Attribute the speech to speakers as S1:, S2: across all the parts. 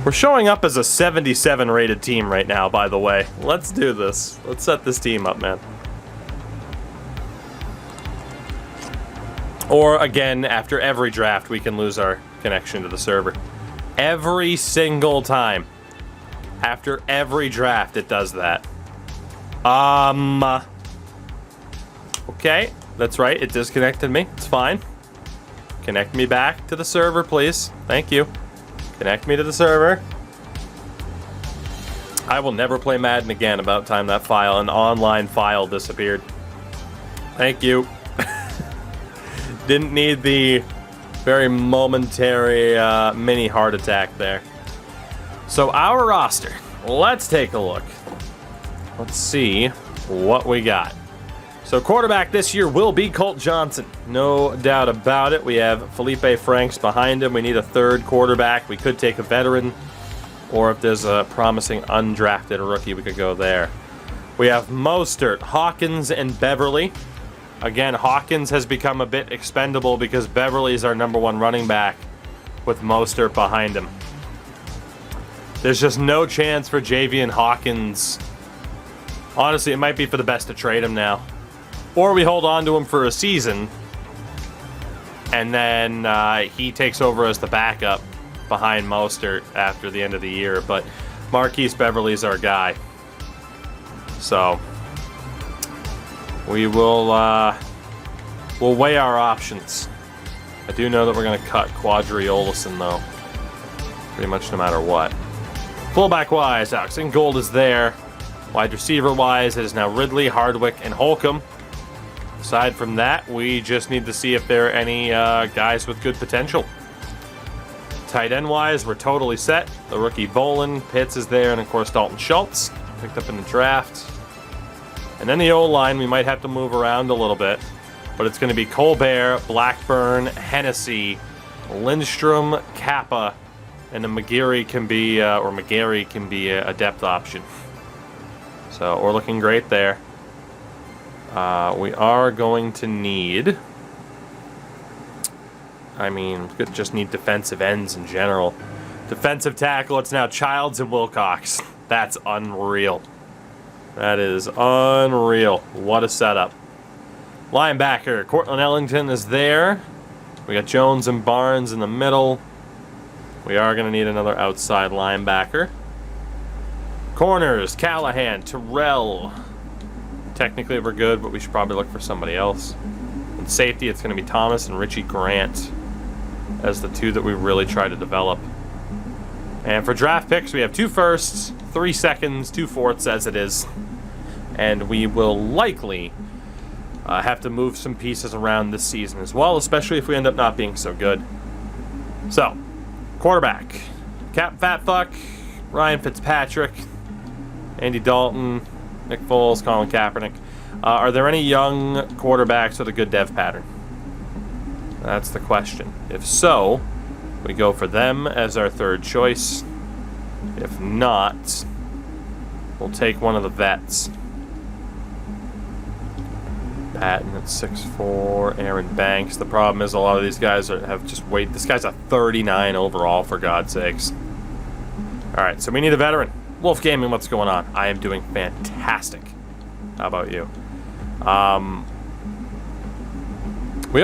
S1: We're showing up as a 77 rated team right now, by the way. Let's do this. Let's set this team up, man. Or, again, after every draft, we can lose our connection to the server. Every single time. After every draft, it does that. Okay, that's right. It disconnected me. It's fine. Connect me back to the server, please. Thank you. Connect me to the server. I will never play Madden again. About time that file, an online file, disappeared. Thank you. Didn't need the very momentary mini heart attack there. So our roster, let's take a look. Let's see what we got. So quarterback this year will be Colt Johnson. No doubt about it. We have Felipe Franks behind him. We need a third quarterback. We could take a veteran, or if there's a promising undrafted rookie, we could go there. We have Mostert, Hawkins, and Beverly. Again, Hawkins has become a bit expendable because Beverly is our #1 running back with Mostert behind him. There's just no chance for Javian Hawkins. Honestly, it might be for the best to trade him now. Or we hold on to him for a season, and then he takes over as the backup behind Mostert after the end of the year. But Marquise Beverly's our guy. So we will we'll weigh our options. I do know that we're going to cut Quadri Olison, though, pretty much no matter what. Fullback-wise, Alex Ingold is there. Wide receiver-wise, it is now Ridley, Hardwick, and Holcomb. Aside from that, we just need to see if there are any guys with good potential. Tight end-wise, we're totally set. The rookie Bolin, Pitts is there, and of course Dalton Schultz, picked up in the draft. And then the O-line, we might have to move around a little bit, but it's going to be Colbert, Blackburn, Hennessy, Lindstrom, Kappa, and then McGarry can be a depth option. So we're looking great there. We are going to need, we just need defensive ends in general. Defensive tackle, it's now Childs and Wilcox. That's unreal. That is unreal. What a setup. Linebacker, Cortland Ellington is there. We got Jones and Barnes in the middle. We are going to need another outside linebacker. Corners, Callahan, Terrell. Technically we're good, but we should probably look for somebody else. And safety, it's going to be Thomas and Richie Grant as the two that we really try to develop. And for draft picks, we have 2 firsts, 3 seconds, 2 fourths as it is. And we will likely have to move some pieces around this season as well, especially if we end up not being so good. So, quarterback, Cap Fat Fuck, Ryan Fitzpatrick, Andy Dalton, Nick Foles, Colin Kaepernick. Are there any young quarterbacks with a good dev pattern? That's the question. If so, we go for them as our third choice. If not, we'll take one of the vets. Patton at 6'4", Aaron Banks. The problem is a lot of these guys have just weight. This guy's a 39 overall, for God's sakes. All right, so we need a veteran. Wolf Gaming, what's going on? I am doing fantastic. How about you? We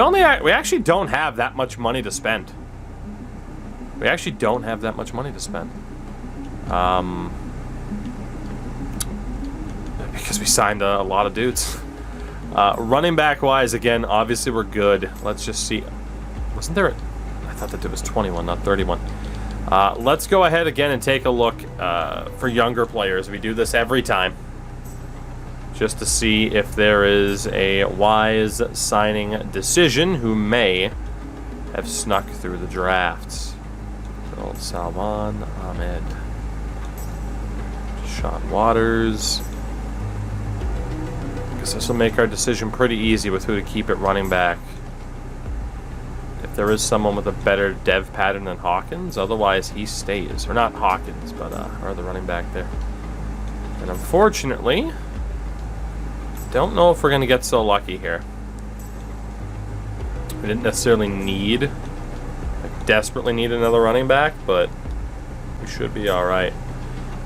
S1: actually don't have that much money to spend. We actually don't have that much money to spend. Because we signed a lot of dudes. Running back wise, again, obviously we're good. Let's just see. Wasn't there I thought that it was 21, not 31. Let's go ahead again and take a look for younger players. We do this every time, just to see if there is a wise signing decision who may have snuck through the drafts. So Salvan Ahmed, Sean Waters. I guess this will make our decision pretty easy with who to keep at running back. If there is someone with a better dev pattern than Hawkins, otherwise he stays. Or not Hawkins, but or the running back there. And unfortunately, don't know if we're going to get so lucky here. We didn't necessarily desperately need another running back, but We should be all right.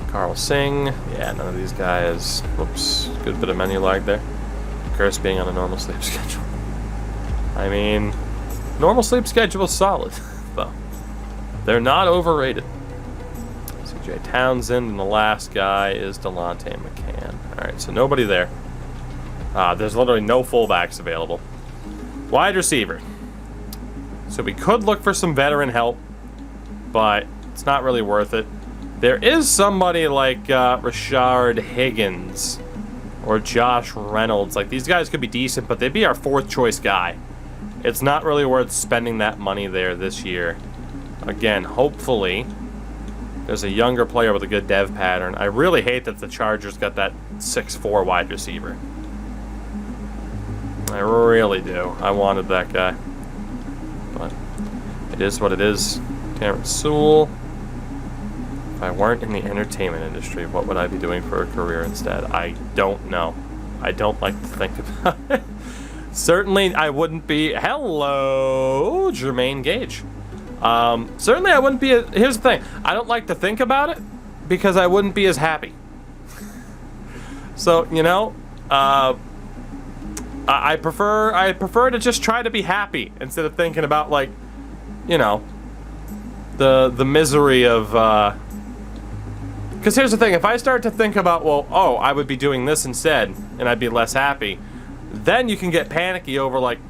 S1: Carl Singh. Yeah, none of these guys. Whoops. Good bit of menu lag there. Curse being on a normal sleep schedule. I mean, normal sleep schedule is solid, though. They're not overrated. CJ Townsend, and the last guy is Delonte McCann. All right, so nobody there. There's literally no fullbacks available. Wide receiver. So we could look for some veteran help, but it's not really worth it. There is somebody like Rashard Higgins or Josh Reynolds. Like, these guys could be decent, but they'd be our fourth choice guy. It's not really worth spending that money there this year. Again, hopefully there's a younger player with a good dev pattern. I really hate that the Chargers got that 6'4" wide receiver. I really do. I wanted that guy. But it is what it is. Terrence Sewell. If I weren't in the entertainment industry, what would I be doing for a career instead? I don't know. I don't like to think about it. Certainly I wouldn't be... Hello, Jermaine Gage. Certainly I wouldn't be... Here's the thing. I don't like to think about it because I wouldn't be as happy. So, you know, I prefer to just try to be happy instead of thinking about, like, you know, the misery of... Because here's the thing. If I start to think about, well, oh, I would be doing this instead and I'd be less happy, then you can get panicky over, like,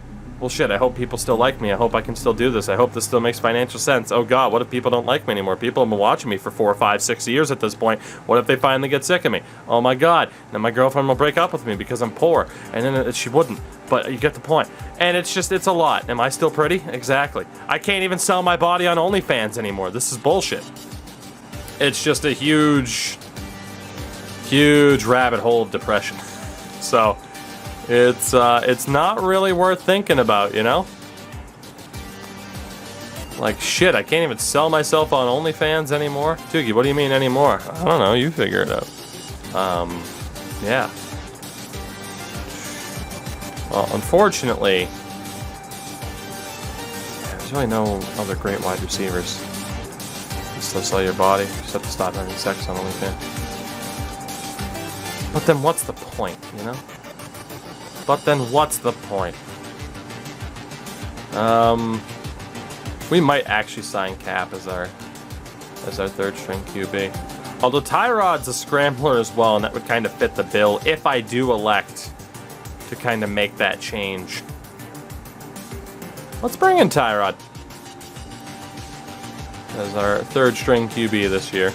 S1: well, shit, I hope people still like me. I hope I can still do this. I hope this still makes financial sense. Oh, God, what if people don't like me anymore? People have been watching me for 4, 5, 6 years at this point. What if they finally get sick of me? Oh, my God. Then my girlfriend will break up with me because I'm poor. And then she wouldn't. But you get the point. And it's just, it's a lot. Am I still pretty? Exactly. I can't even sell my body on OnlyFans anymore. This is bullshit. It's just a huge, huge rabbit hole of depression. So... It's not really worth thinking about, you know? Like, shit, I can't even sell myself on OnlyFans anymore? Toogie, what do you mean anymore? I don't know, you figure it out. Yeah. Well, unfortunately, there's really no other great wide receivers. You still sell your body, you just have to stop having sex on OnlyFans. But then what's the point, you know? But then what's the point? We might actually sign Cap as our third string QB. Although Tyrod's a scrambler as well, and that would kind of fit the bill if I do elect to kind of make that change. Let's bring in Tyrod as our third string QB this year.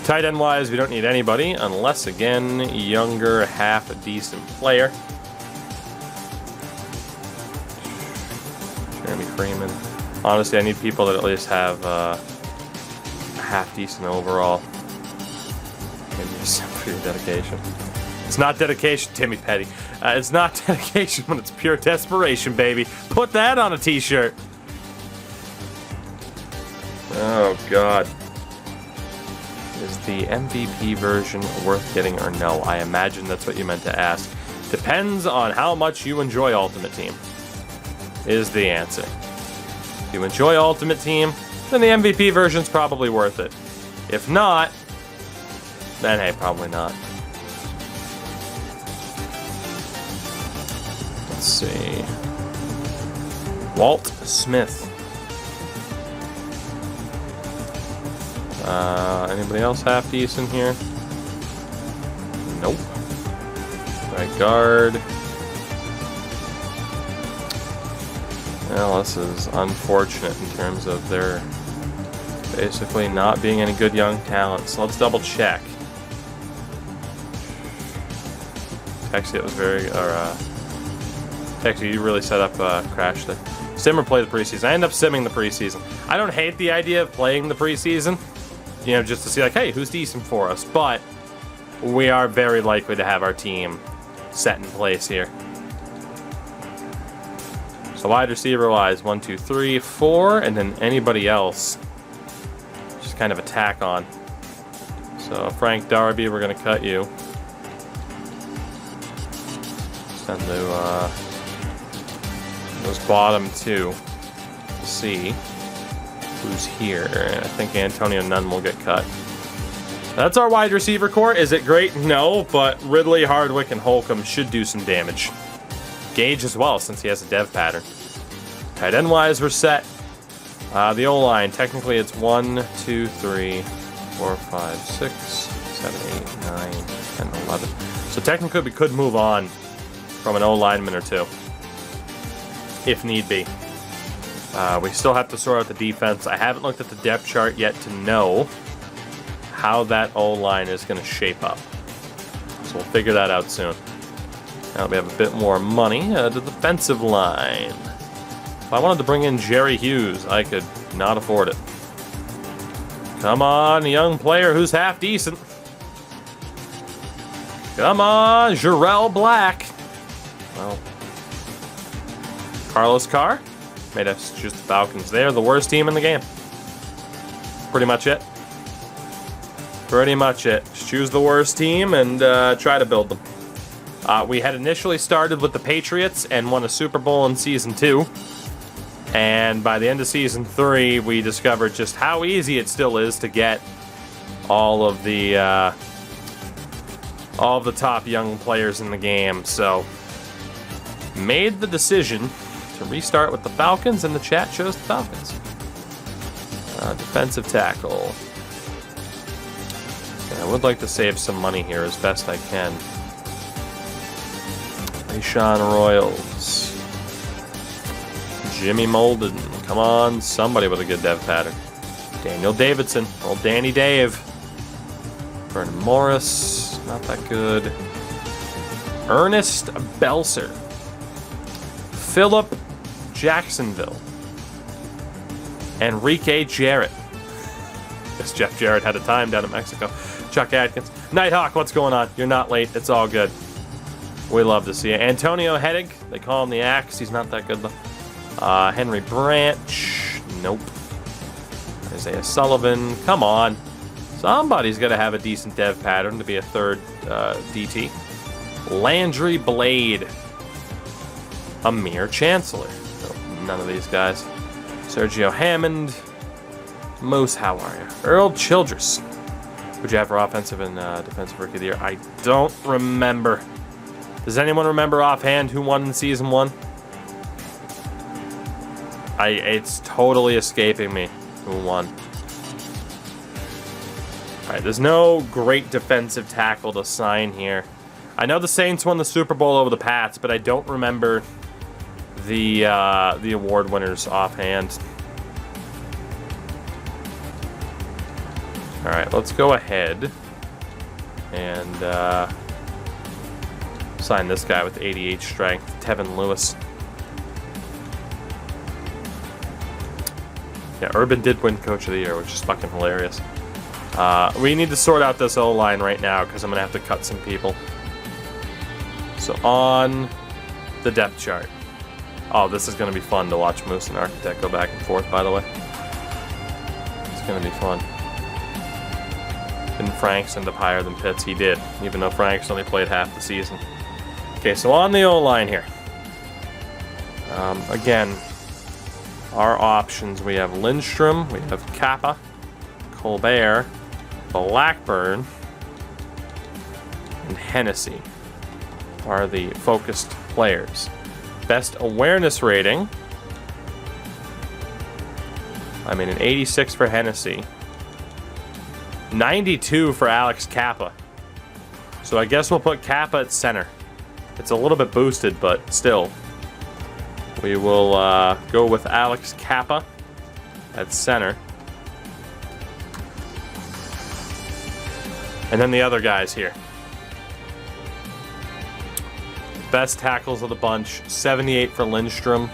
S1: Tight end wise, we don't need anybody unless, again, younger, half a decent player. Jeremy Freeman. Honestly, I need people that at least have a half decent overall. Maybe some for your dedication. It's not dedication, Timmy Petty. It's not dedication when it's pure desperation, baby. Put that on a t-shirt. Oh, God. Is the MVP version worth getting or no? I imagine that's what you meant to ask. Depends on how much you enjoy Ultimate Team, is the answer. If you enjoy Ultimate Team, then the MVP version's probably worth it. If not, then hey, probably not. Let's see. Walt Smith. Anybody else half decent here? Nope. Right guard. Well, this is unfortunate in terms of their basically not being any good young talent. So let's double check. Actually, it was very... Actually, you really set up a crash there. Sim or play the preseason. I end up simming the preseason. I don't hate the idea of playing the preseason. You know, just to see, like, hey, who's decent for us? But we are very likely to have our team set in place here. So wide receiver wise, 1, 2, 3, 4, and then anybody else. Just kind of a tack on. So Frank Darby, we're going to cut you. Send to those bottom two. C. who's here. And I think Antonio Nunn will get cut. That's our wide receiver core. Is it great? No, but Ridley, Hardwick, and Holcomb should do some damage. Gage as well, since he has a dev pattern. Tight end wise, we're set. The O-line, technically it's 1, 2, 3, 4, 5, 6, 7, 8, 9, 10, 11. So technically we could move on from an O-lineman or two, if need be. We still have to sort out the defense. I haven't looked at the depth chart yet to know how that O-line is going to shape up. So we'll figure that out soon. Now we have a bit more money. The defensive line. If I wanted to bring in Jerry Hughes, I could not afford it. Come on, a young player who's half decent. Come on, Jarrell Black. Well, Carlos Carr. Made us choose the Falcons. They're the worst team in the game. Pretty much it. Pretty much it. Just choose the worst team and try to build them. We had initially started with the Patriots and won a Super Bowl in Season 2. And by the end of Season 3, we discovered just how easy it still is to get all of the top young players in the game. So, made the decision to restart with the Falcons, and the chat chose the Falcons. Defensive tackle. I would like to save some money here as best I can. Rashawn Royals. Jimmy Molden. Come on, somebody with a good dev pattern. Daniel Davidson. Old Danny Dave. Vernon Morris. Not that good. Ernest Belser. Philip Jacksonville. Enrique Jarrett. Guess Jeff Jarrett had a time down in Mexico. Chuck Atkins. Nighthawk, what's going on? You're not late. It's all good. We love to see it. Antonio Hedig. They call him the Axe. He's not that good, though. Henry Branch. Nope. Isaiah Sullivan. Come on. Somebody's got to have a decent dev pattern to be a third DT. Landry Blade. Amir Chancellor. No, none of these guys. Sergio Hammond. Moose, how are you? Earl Childress. Who'd you have for offensive and defensive rookie of the year? I don't remember. Does anyone remember offhand who won in Season 1? It's totally escaping me who won. Alright, there's no great defensive tackle to sign here. I know the Saints won the Super Bowl over the Pats, but I don't remember the award winners offhand. Alright, let's go ahead and sign this guy with 88 strength, Tevin Lewis. Yeah, Urban did win Coach of the Year, which is fucking hilarious. We need to sort out this O-line right now because I'm going to have to cut some people. So on the depth chart. Oh, this is going to be fun to watch Moose and Architect go back and forth, by the way. It's going to be fun. Didn't Franks end up higher than Pitts? He did, even though Franks only played half the season. Okay, so on the O-line here. Again, our options, we have Lindstrom, we have Kappa, Colbert, Blackburn, and Hennessy are the focused players. Best awareness rating, I mean an 86 for Hennessy, 92 for Alex Kappa. So I guess we'll put Kappa at center. It's a little bit boosted, but still. We will go with Alex Kappa at center. And then the other guys here. Best tackles of the bunch, 78 for Lindstrom.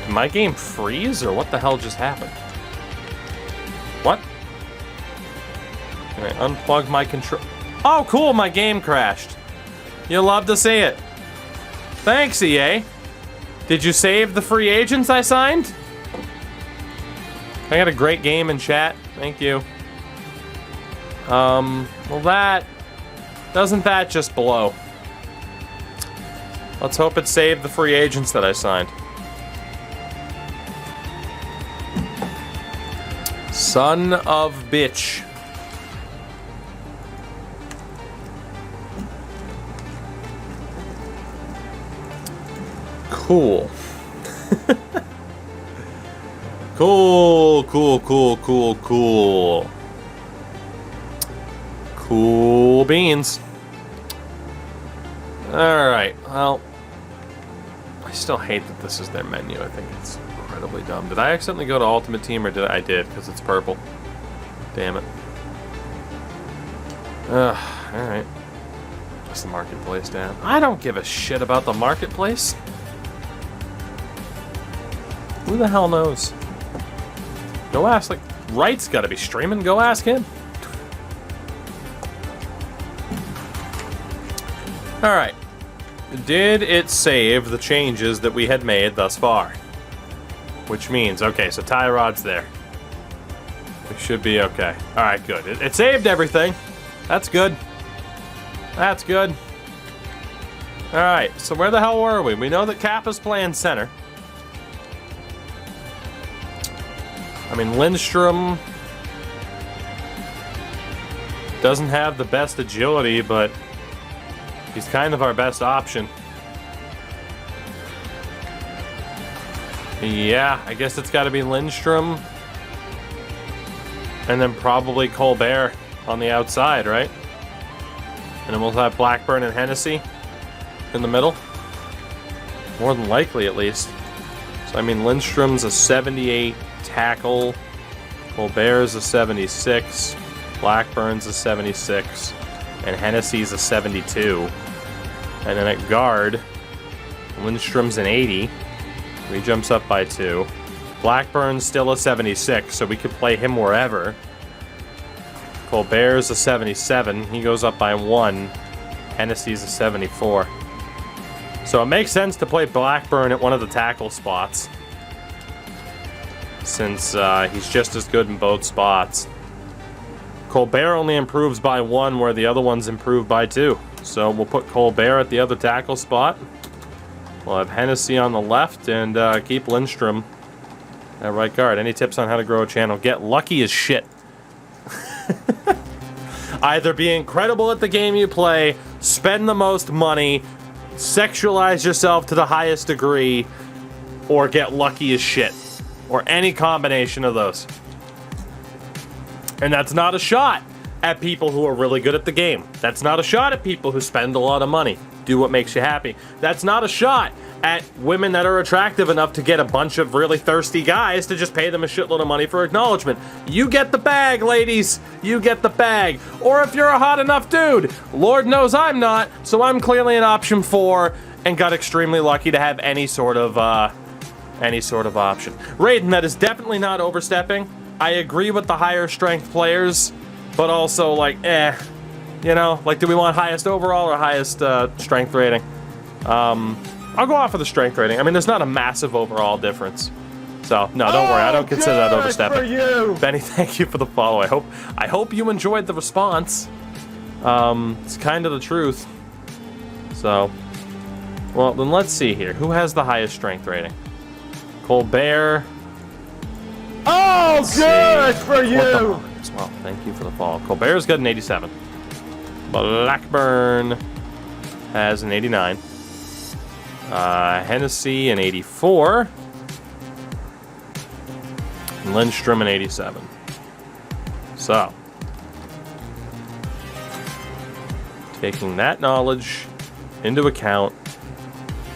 S1: Did my game freeze, or what the hell just happened? What? Can I unplug my control? Oh, cool, my game crashed. You'll love to see it. Thanks, EA. Did you save the free agents I signed? I got a great game in chat. Thank you. Well, doesn't that just blow? Let's hope it saved the free agents that I signed. Son of bitch. Cool. Cool. Cool beans. Alright, well, I still hate that this is their menu. I think it's incredibly dumb. Did I accidentally go to Ultimate Team, or did I did, because it's purple. Damn it. Alright. Just the marketplace down. I don't give a shit about the marketplace. Who the hell knows? Go ask, like, Wright's gotta be streaming. Go ask him. Alright. Did it save the changes that we had made thus far? Which means, okay, so tie rod's there. We should be okay. Alright, good. It saved everything. That's good. That's good. Alright, so where the hell were we? We know that Kappa's playing center. I mean, Lindstrom doesn't have the best agility, but he's kind of our best option. Yeah, I guess it's got to be Lindstrom. And then probably Colbert on the outside, right? And then we'll have Blackburn and Hennessy in the middle. More than likely, at least. So, I mean, Lindstrom's a 78 tackle. Colbert's a 76. Blackburn's a 76. And Hennessy's a 72. And then at guard, Lindstrom's an 80. He jumps up by 2. Blackburn's still a 76, so we could play him wherever. Colbert's a 77. He goes up by 1. Hennessy's a 74. So it makes sense to play Blackburn at one of the tackle spots, since he's just as good in both spots. Colbert only improves by 1, where the other ones improve by 2. So we'll put Colbert at the other tackle spot. We'll have Hennessy on the left and keep Lindstrom at right guard. Any tips on how to grow a channel? Get lucky as shit. Either be incredible at the game you play, spend the most money, sexualize yourself to the highest degree, or get lucky as shit. Or any combination of those. And that's not a shot at people who are really good at the game. That's not a shot at people who spend a lot of money. Do what makes you happy. That's not a shot at women that are attractive enough to get a bunch of really thirsty guys to just pay them a shitload of money for acknowledgement. You get the bag, ladies. You get the bag. Or if you're a hot enough dude. Lord knows I'm not, so I'm clearly an option 4 and got extremely lucky to have any sort of option. Raiden, that is definitely not overstepping. I agree with the higher strength players, but also, like, you know, like, do we want highest overall or highest strength rating? I'll go off of the strength rating. I mean, there's not a massive overall difference. So, no, don't worry. I don't consider that overstepping. Benny, thank you for the follow. I hope you enjoyed the response. It's kind of the truth. So, well, then let's see here. Who has the highest strength rating? Colbert.
S2: Oh, good for you!
S1: Well, thank you for the follow. Colbert's got an 87. Blackburn has an 89. Hennessy an 84. And Lindstrom an 87. So, taking that knowledge into account,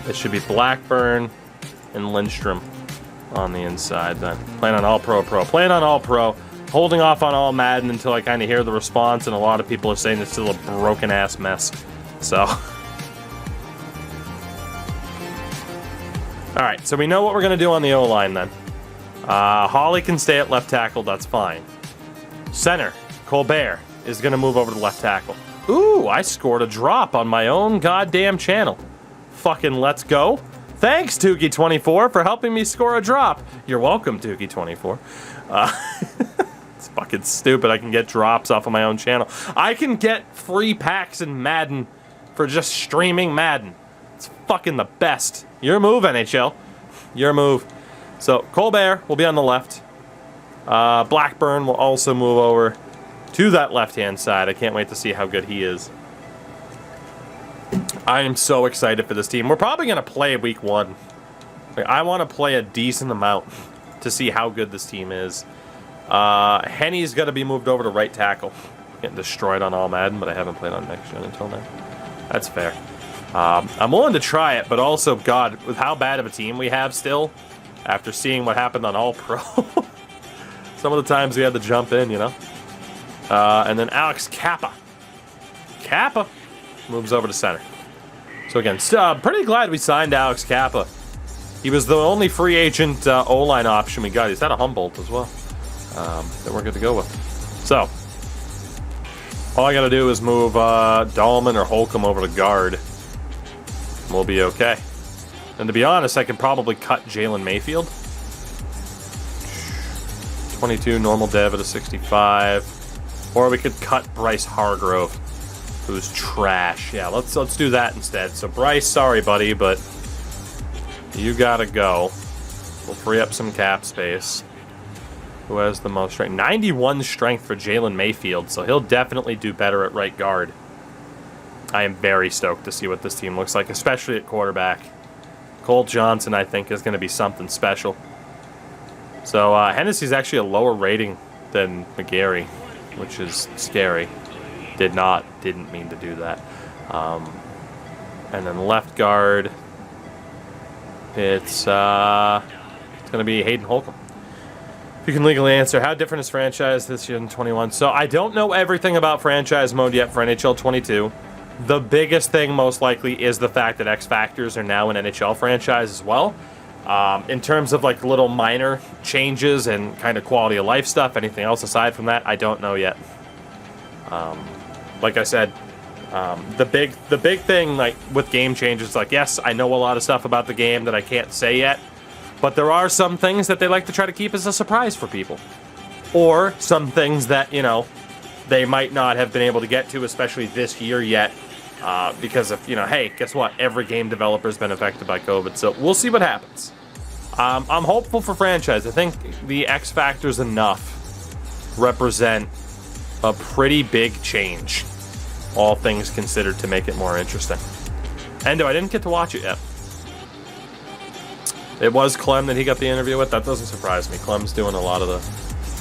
S1: it should be Blackburn and Lindstrom on the inside then. Playing on all pro. Playing on all pro. Holding off on all Madden until I kind of hear the response, and a lot of people are saying it's still a broken ass mess. So. Alright, so we know what we're going to do on the O-line then. Hawley can stay at left tackle, that's fine. Center, Colbert, is going to move over to left tackle. Ooh, I scored a drop on my own goddamn channel. Fucking let's go. Thanks, Tukey24, for helping me score a drop. You're welcome, Tukey24. It's fucking stupid. I can get drops off of my own channel. I can get free packs in Madden for just streaming Madden. It's fucking the best. Your move, NHL. Your move. So, Colbert will be on the left. Blackburn will also move over to that left-hand side. I can't wait to see how good he is. I am so excited for this team. We're probably going to play week 1. Like, I want to play a decent amount to see how good this team is. Henny's got to be moved over to right tackle. Getting destroyed on all Madden, but I haven't played on next gen until now. That's fair. I'm willing to try it, but also, God, with how bad of a team we have still, after seeing what happened on All Pro, some of the times we had to jump in, you know. And then Alex Kappa. Kappa moves over to center. So again, pretty glad we signed Alex Kappa. He was the only free agent O-line option we got. He's had a Humboldt as well that we're good to go with. So, all I got to do is move Dahlman or Holcomb over to guard. We'll be okay. And to be honest, I could probably cut Jalen Mayfield. 22 normal dev at a 65. Or we could cut Bryce Hargrove, who's trash. Yeah, let's do that instead. So Bryce, sorry buddy, but you gotta go. We'll free up some cap space. Who has the most strength? 91 strength for Jalen Mayfield, so he'll definitely do better at right guard. I am very stoked to see what this team looks like, especially at quarterback. Cole Johnson, I think, is going to be something special. So Hennessy's actually a lower rating than McGarry, which is scary. Didn't mean to do that. And then left guard, it's going to be Hayden Holcomb. If you can legally answer, how different is franchise this year in 21? So I don't know everything about franchise mode yet for NHL 22. The biggest thing, most likely, is the fact that X Factors are now an NHL franchise as well. In terms of like little minor changes and kind of quality of life stuff, anything else aside from that, I don't know yet. Like I said, the big thing like with game changes, like yes, I know a lot of stuff about the game that I can't say yet, but there are some things that they like to try to keep as a surprise for people, or some things that, you know, they might not have been able to get to, especially this year yet, because of, you know, hey, guess what? Every game developer's been affected by COVID, so we'll see what happens. I'm hopeful for franchise. I think the X Factors enough represent a pretty big change, all things considered, to make it more interesting. Endo, I didn't get to watch it yet. It was Clem that he got the interview with. That doesn't surprise me. Clem's doing a lot of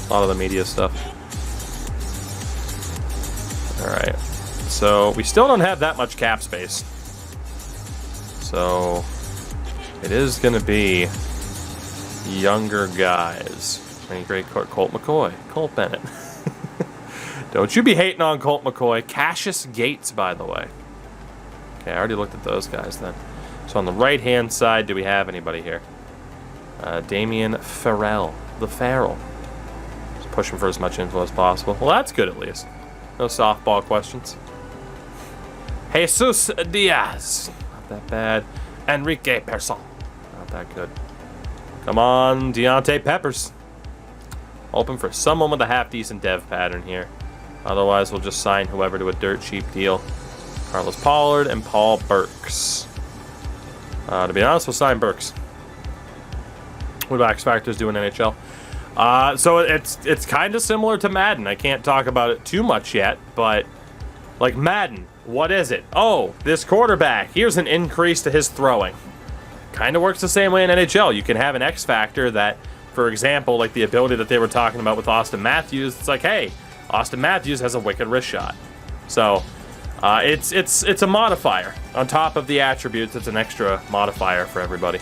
S1: the media stuff. All right, so we still don't have that much cap space. So it is going to be younger guys. Any great Colt McCoy, Colt Bennett. Don't you be hating on Colt McCoy. Cassius Gates, by the way. Okay, I already looked at those guys then. So on the right-hand side, do we have anybody here? Damian Farrell, the Farrell. Just pushing for as much info as possible. Well, that's good at least. No softball questions. Jesus Diaz. Not that bad. Enrique Persson. Not that good. Come on, Deontay Peppers. Hoping for someone with a half-decent dev pattern here. Otherwise, we'll just sign whoever to a dirt cheap deal. Carlos Pollard and Paul Burks. To be honest, we'll sign Burks. What do X Factors do in NHL? So it's kind of similar to Madden. I can't talk about it too much yet, but like Madden, what is it? Oh, this quarterback, here's an increase to his throwing. Kind of works the same way in NHL. You can have an X Factor that, for example, like the ability that they were talking about with Austin Matthews, it's like, hey, Austin Matthews has a wicked wrist shot. So it's a modifier. On top of the attributes, it's an extra modifier for everybody.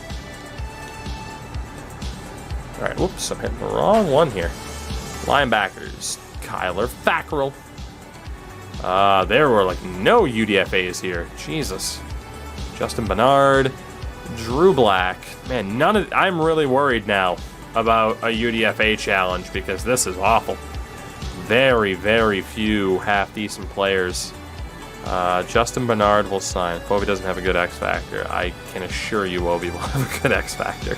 S1: All right, whoops, I'm hitting the wrong one here. Linebackers, Kyler Fackrell. There were like no UDFAs here. Jesus. Justin Bernard, Drew Black. Man, I'm really worried now about a UDFA challenge because this is awful. Very, very few half-decent players. Justin Bernard will sign. If Ovi doesn't have a good X Factor, I can assure you Ovi will have a good X Factor.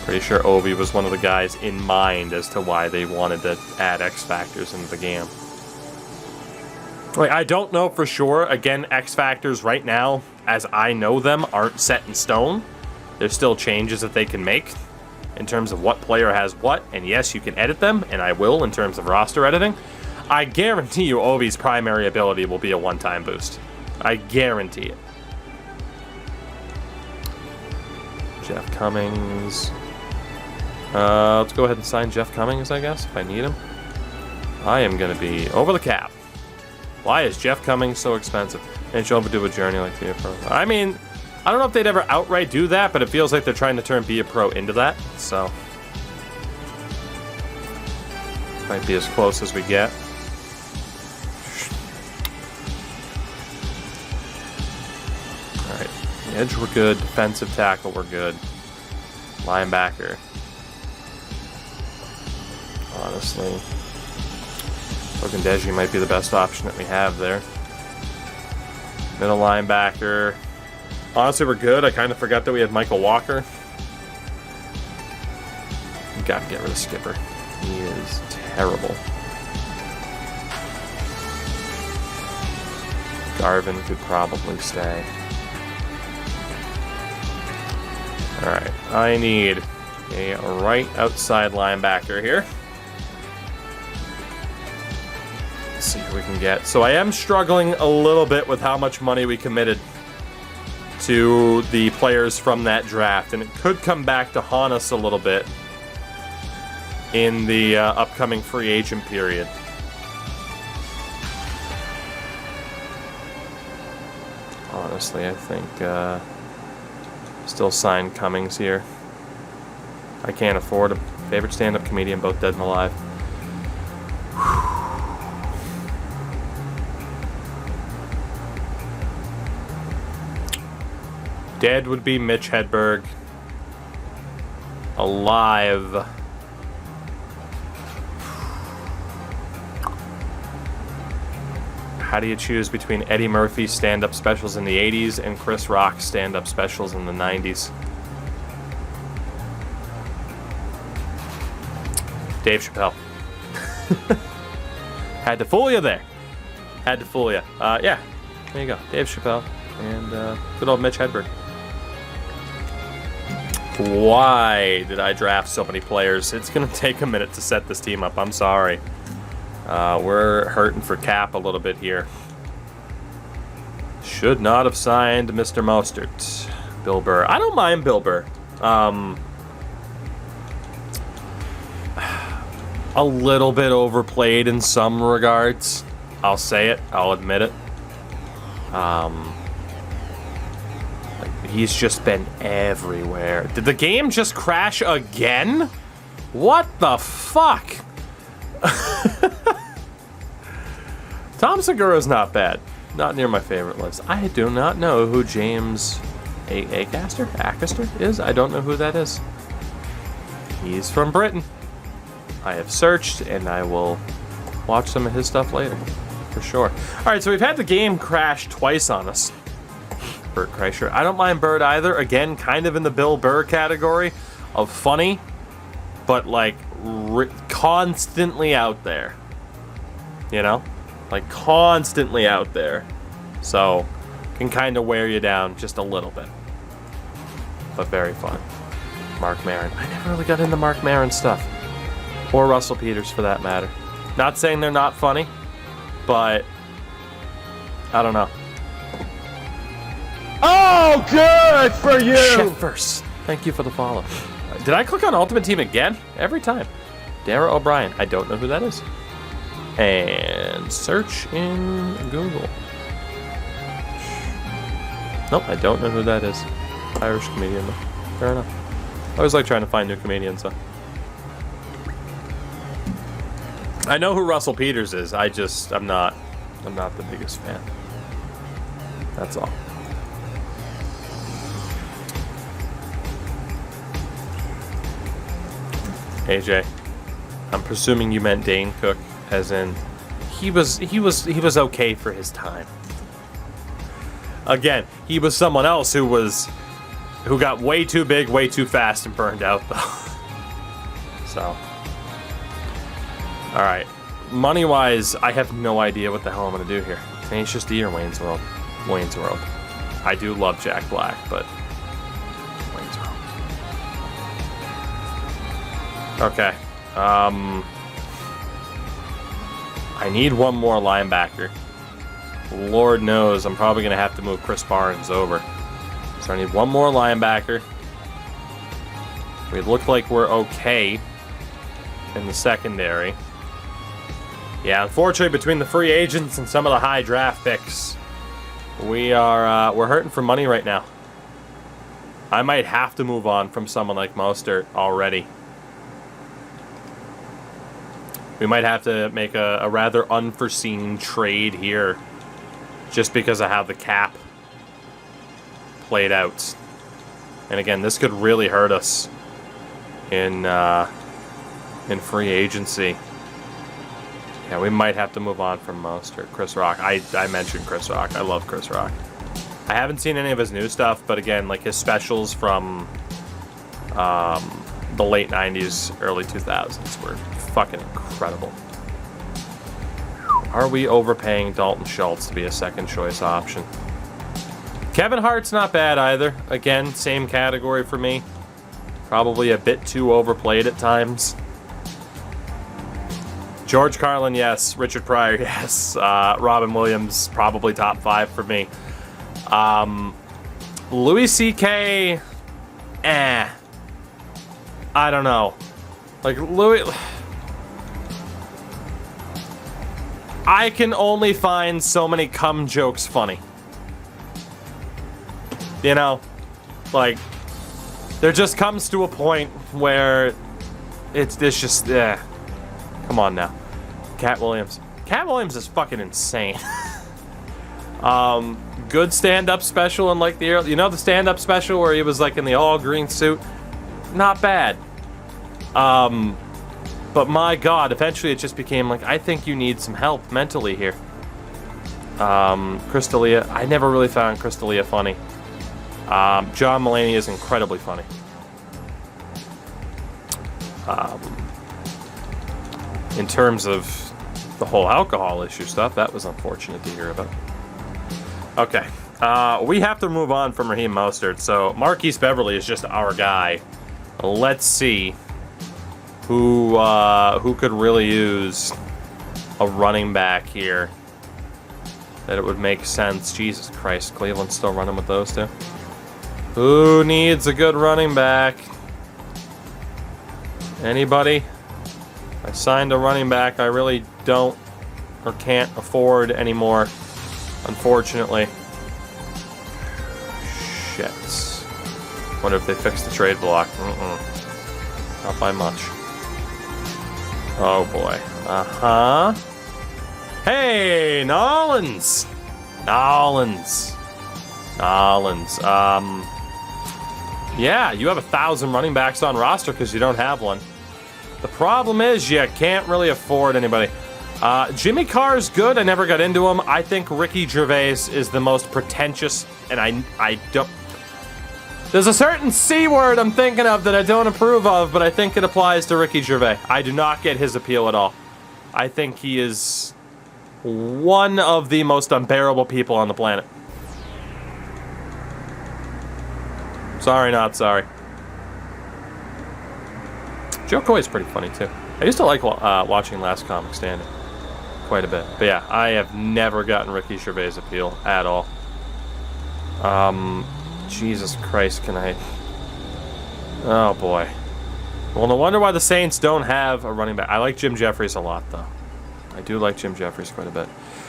S1: Pretty sure Ovi was one of the guys in mind as to why they wanted to add X Factors into the game. Like, I don't know for sure. Again, X Factors right now, as I know them, aren't set in stone. There's still changes that they can make. in terms of what player has what, and yes, you can edit them, and I will in terms of roster editing, I guarantee you Ovi's primary ability will be a one-time boost. I guarantee it. Jeff Cummings. Let's go ahead and sign Jeff Cummings, I guess, if I need him. I am going to be over the cap. Why is Jeff Cummings so expensive? And she'll do a journey like Be a Pro. I mean, I don't know if they'd ever outright do that, but it feels like they're trying to turn Be a Pro into that. So, might be as close as we get. All right, the edge we're good. Defensive tackle we're good. Linebacker. Honestly, Ogundeji might be the best option that we have there. Middle linebacker. Honestly, we're good. I kind of forgot that we had Michael Walker. We gotta get rid of Skipper. He is terrible. Garvin could probably stay. Alright, I need a right outside linebacker here. See what we can get. So I am struggling a little bit with how much money we committed to the players from that draft, and it could come back to haunt us a little bit in the upcoming free agent period. Honestly, I think still sign Cummings here. I can't afford a favorite stand-up comedian, both dead and alive. Dead would be Mitch Hedberg. Alive. How do you choose between Eddie Murphy's stand-up specials in the 80s and Chris Rock's stand-up specials in the 90s? Dave Chappelle. Had to fool you there. Had to fool you. Yeah, there you go. Dave Chappelle and good old Mitch Hedberg. Why did I draft so many players? It's going to take a minute to set this team up. I'm sorry. We're hurting for cap a little bit here. Should not have signed Mr. Mostert. Bill Burr. I don't mind Bill Burr. A little bit overplayed in some regards. I'll say it. I'll admit it. He's just been everywhere. Did the game just crash again? What the fuck? Tom Segura's not bad. Not near my favorite list. I do not know who James Acaster is. I don't know who that is. He's from Britain. I have searched, and I will watch some of his stuff later. For sure. Alright, so we've had the game crash twice on us. Bert Kreischer. I don't mind Bert either. Again, kind of in the Bill Burr category of funny, but like constantly out there. You know? Like constantly out there. So, can kind of wear you down just a little bit. But very fun. Mark Maron. I never really got into Mark Maron stuff. Or Russell Peters for that matter. Not saying they're not funny, but I don't know. Oh, good for you! Chefers. Thank you for the follow. Did I click on Ultimate Team again? Every time. Dara O'Brien. I don't know who that is. And search in Google. Nope, I don't know who that is. Irish comedian. Fair enough. I always like trying to find new comedians, so. I know who Russell Peters is. I'm not the biggest fan. That's all. AJ, I'm presuming you meant Dane Cook, as in he was okay for his time. Again, he was someone else who got way too big, way too fast, and burned out though. So, all right, money wise, I have no idea what the hell I'm gonna do here. Tenacious D or Wayne's World? Wayne's World. I do love Jack Black, but Wayne's World. Okay. I need one more linebacker. Lord knows I'm probably going to have to move Chris Barnes over. So I need one more linebacker. We look like we're okay in the secondary. Yeah, unfortunately, between the free agents and some of the high draft picks, we're hurting for money right now. I might have to move on from someone like Mostert already. We might have to make a rather unforeseen trade here just because of how the cap played out. And again, this could really hurt us in free agency. Yeah, we might have to move on from Mostert. Chris Rock. I mentioned Chris Rock. I love Chris Rock. I haven't seen any of his new stuff, but again, like his specials from the late 90s, early 2000s were fucking incredible. Are we overpaying Dalton Schultz to be a second choice option? Kevin Hart's not bad either. Again, same category for me. Probably a bit too overplayed at times. George Carlin, yes. Richard Pryor, yes. Robin Williams, probably top 5 for me. Louis C.K., I don't know. Like, Louis... I can only find so many cum jokes funny. You know? Like, there just comes to a point where it's just... Come on now. Cat Williams. Cat Williams is fucking insane. Good stand-up special in like the early... You know the stand-up special where he was like in the all-green suit? Not bad. But my God, eventually it just became like, I think you need some help mentally here. Chris D'Elia, I never really found Chris D'Elia funny. John Mulaney is incredibly funny. In terms of the whole alcohol issue stuff, that was unfortunate to hear about. Okay, we have to move on from Raheem Mostert, so Marquise Beverly is just our guy. Let's see who could really use a running back here that it would make sense. Jesus Christ, Cleveland's still running with those two. Who needs a good running back? Anybody? I signed a running back I really don't or can't afford anymore, unfortunately. Shit. Wonder if they fixed the trade block. Not by much. Oh boy. Uh-huh. Hey, Nollins. Yeah, you have 1,000 running backs on roster because you don't have one. The problem is you can't really afford anybody. Jimmy Carr's good. I never got into him. I think Ricky Gervais is the most pretentious, and I don't... There's a certain C word I'm thinking of that I don't approve of, but I think it applies to Ricky Gervais. I do not get his appeal at all. I think he is one of the most unbearable people on the planet. Sorry, not sorry. Joe Coy's pretty funny, too. I used to like watching Last Comic Standing quite a bit. But yeah, I have never gotten Ricky Gervais' appeal at all. Jesus Christ, can I... Oh, boy. Well, no wonder why the Saints don't have a running back. I like Jim Jeffries a lot, though. I do like Jim Jeffries quite a bit.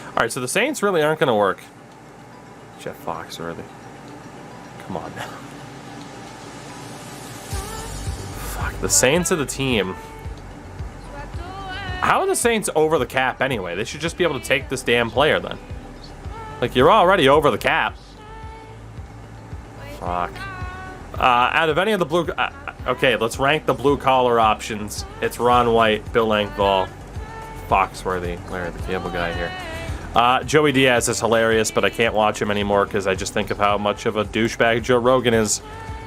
S1: All right, so the Saints really aren't going to work. Jeff Foxworthy. Come on now. Fuck, the Saints are the team. How are the Saints over the cap anyway? They should just be able to take this damn player then. Like, you're already over the cap. Fuck. Out of any of the blue... okay, let's rank the blue-collar options. It's Ron White, Bill Engvall, Foxworthy, Larry the Cable Guy here. Joey Diaz is hilarious, but I can't watch him anymore because I just think of how much of a douchebag Joe Rogan is.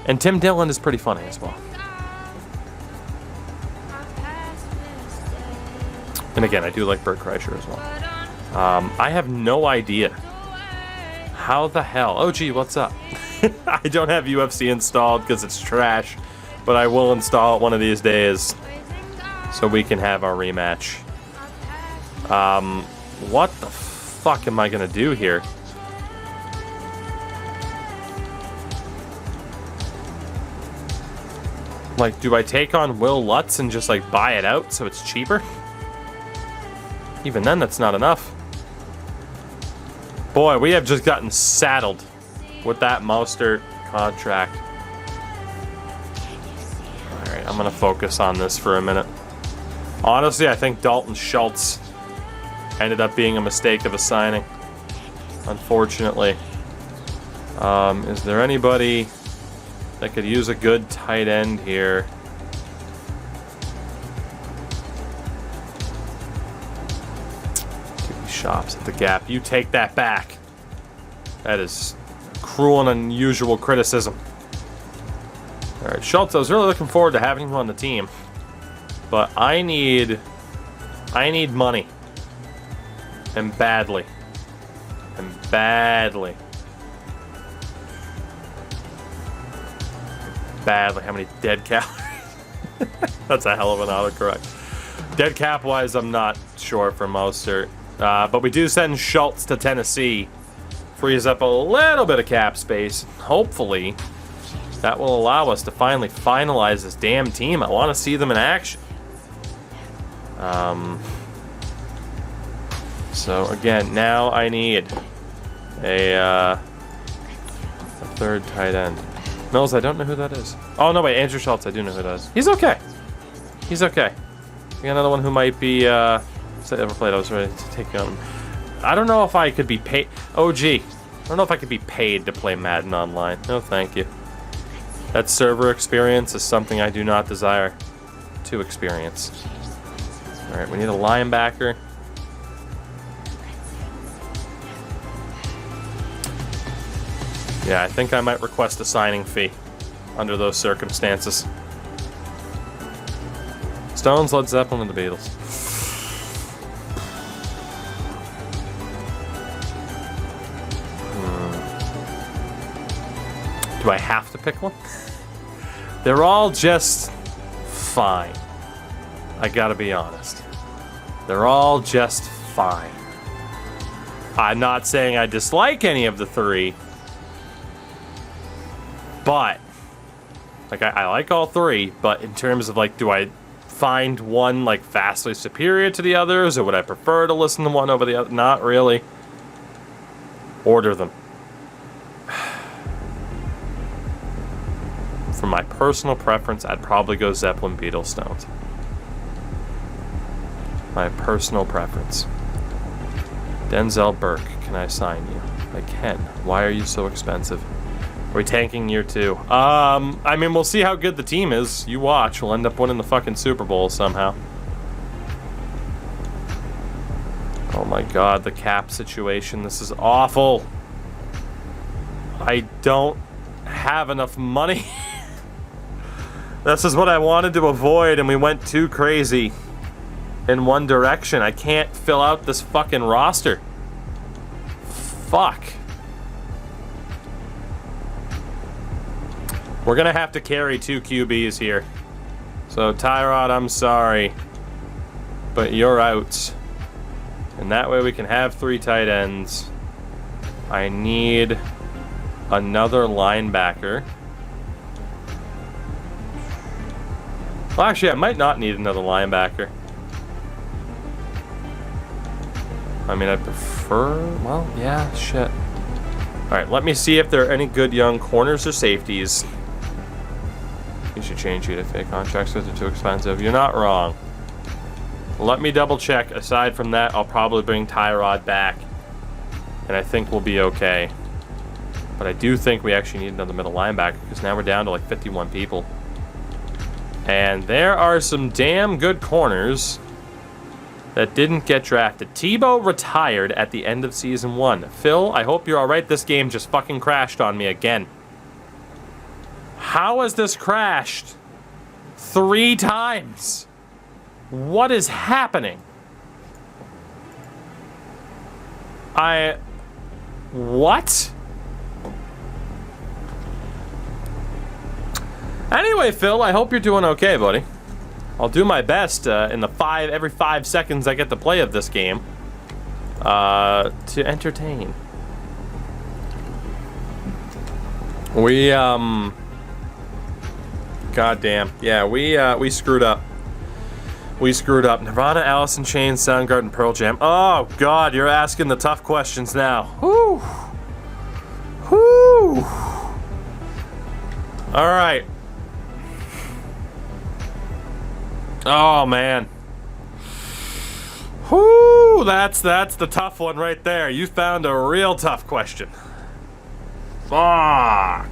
S1: And Tim Dillon is pretty funny as well. And again, I do like Bert Kreischer as well. I have no idea. How the hell? Oh, gee, what's up? I don't have UFC installed because it's trash, but I will install it one of these days. so we can have our rematch. What the fuck am I gonna do here? Like, do I take on Will Lutz and just, like, buy it out so it's cheaper? Even then, that's not enough. Boy, we have just gotten saddled with that Mostert contract. Alright, I'm gonna focus on this for a minute. Honestly, I think Dalton Schultz ended up being a mistake of a signing. Unfortunately. Is there anybody that could use a good tight end here? QB shops at the gap. You take that back. That is cruel and unusual criticism. Alright, Schultz, I was really looking forward to having him on the team. But I need money. And badly. And badly. Badly. How many dead calories? That's a hell of an autocorrect. Dead cap wise, I'm not sure for Mostert. But we do send Schultz to Tennessee. Frees up a little bit of cap space. Hopefully, that will allow us to finally finalize this damn team. I want to see them in action. So again, now I need a third tight end. Mills, I don't know who that is. Oh no, wait, Andrew Schultz, I do know who that is. He's okay. He's okay. We got another one who might be ever played. I was ready to take him. I don't know if I could be paid. Oh gee, I don't know if I could be paid to play Madden online. No, thank you. That server experience is something I do not desire to experience. All right, we need a linebacker. Yeah, I think I might request a signing fee under those circumstances. Stones, Led Zeppelin, and the Beatles. Do I have to pick one? They're all just fine. I gotta be honest. They're all just fine. I'm not saying I dislike any of the three. But, like, I like all three, but in terms of, like, do I find one, like, vastly superior to the others, or would I prefer to listen to one over the other? Not really. Order them. For my personal preference, I'd probably go Zeppelin, Beatles, Stones. My personal preference. Denzel Burke, can I sign you? I can. Why are you so expensive? Are we tanking year 2? I mean, we'll see how good the team is. You watch. We'll end up winning the fucking Super Bowl somehow. Oh my god, the cap situation. This is awful. I don't have enough money. This is what I wanted to avoid, and we went too crazy in one direction. I can't fill out this fucking roster. Fuck. We're gonna have to carry 2 QBs here. So Tyrod, I'm sorry, but you're out. And that way we can have 3 tight ends. I need another linebacker. Well, actually, I might not need another linebacker. I mean, I prefer... Well, yeah, shit. Alright, let me see if there are any good young corners or safeties. You should change UDFA contracts because they're too expensive. You're not wrong. Let me double check. Aside from that, I'll probably bring Tyrod back. And I think we'll be okay. But I do think we actually need another middle linebacker because now we're down to like 51 people. And there are some damn good corners that didn't get drafted. Tebow retired at the end of season 1. Phil, I hope you're alright. This game just fucking crashed on me again. How has this crashed 3 times? What is happening? What? Anyway, Phil, I hope you're doing okay, buddy. I'll do my best in the every 5 seconds I get to play of this game to entertain. We goddamn, yeah, we screwed up. We screwed up. Nirvana, Alice in Chains, Soundgarden, Pearl Jam. Oh God, you're asking the tough questions now. Whoo, whoo. All right. Oh man. Whoo, that's the tough one right there. You found a real tough question. Fuck.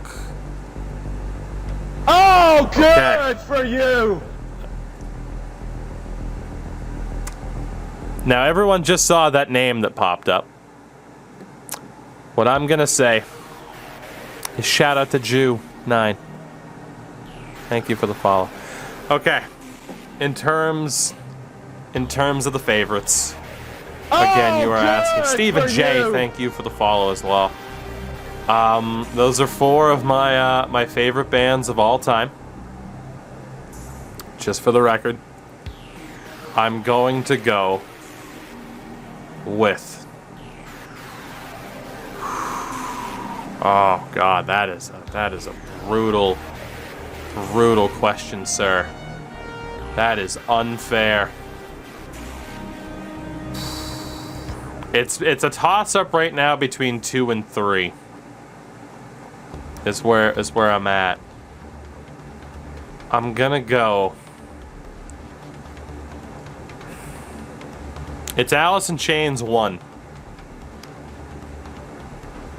S2: Oh, good
S1: Okay.
S2: for you.
S1: Now everyone just saw that name that popped up. What I'm gonna say is shout out to Jew9. Thank you for the follow. Okay. In terms of the favorites. Again, you were asking. Stephen J, thank you for the follow as well. Those are 4 of my my favorite bands of all time. Just for the record, I'm going to go with. Oh God, that is a brutal question, sir. That is unfair. It's a toss-up right now between 2 and 3. Is where I'm at. I'm gonna go. It's Alice in Chains 1.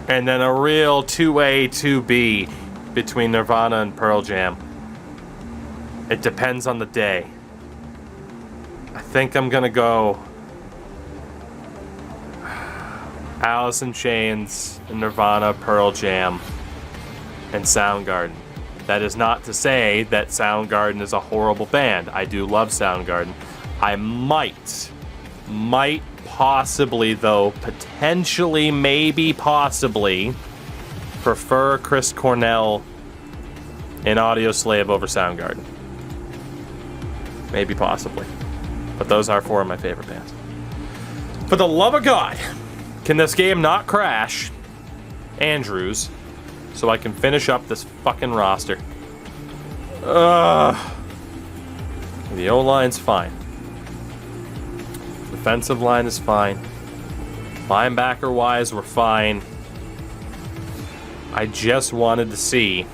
S1: And then a real 2A, 2B between Nirvana and Pearl Jam. It depends on the day. I think I'm gonna go Alice in Chains, Nirvana, Pearl Jam, and Soundgarden. That is not to say that Soundgarden is a horrible band. I do love Soundgarden. I might possibly, though, potentially, maybe, possibly, prefer Chris Cornell in Audioslave over Soundgarden. Maybe, possibly. But those are 4 of my favorite bands. For the love of God, can this game not crash? Andrews, so I can finish up this fucking roster. The O-line's fine. Defensive line is fine. Linebacker-wise, we're fine. I just wanted to see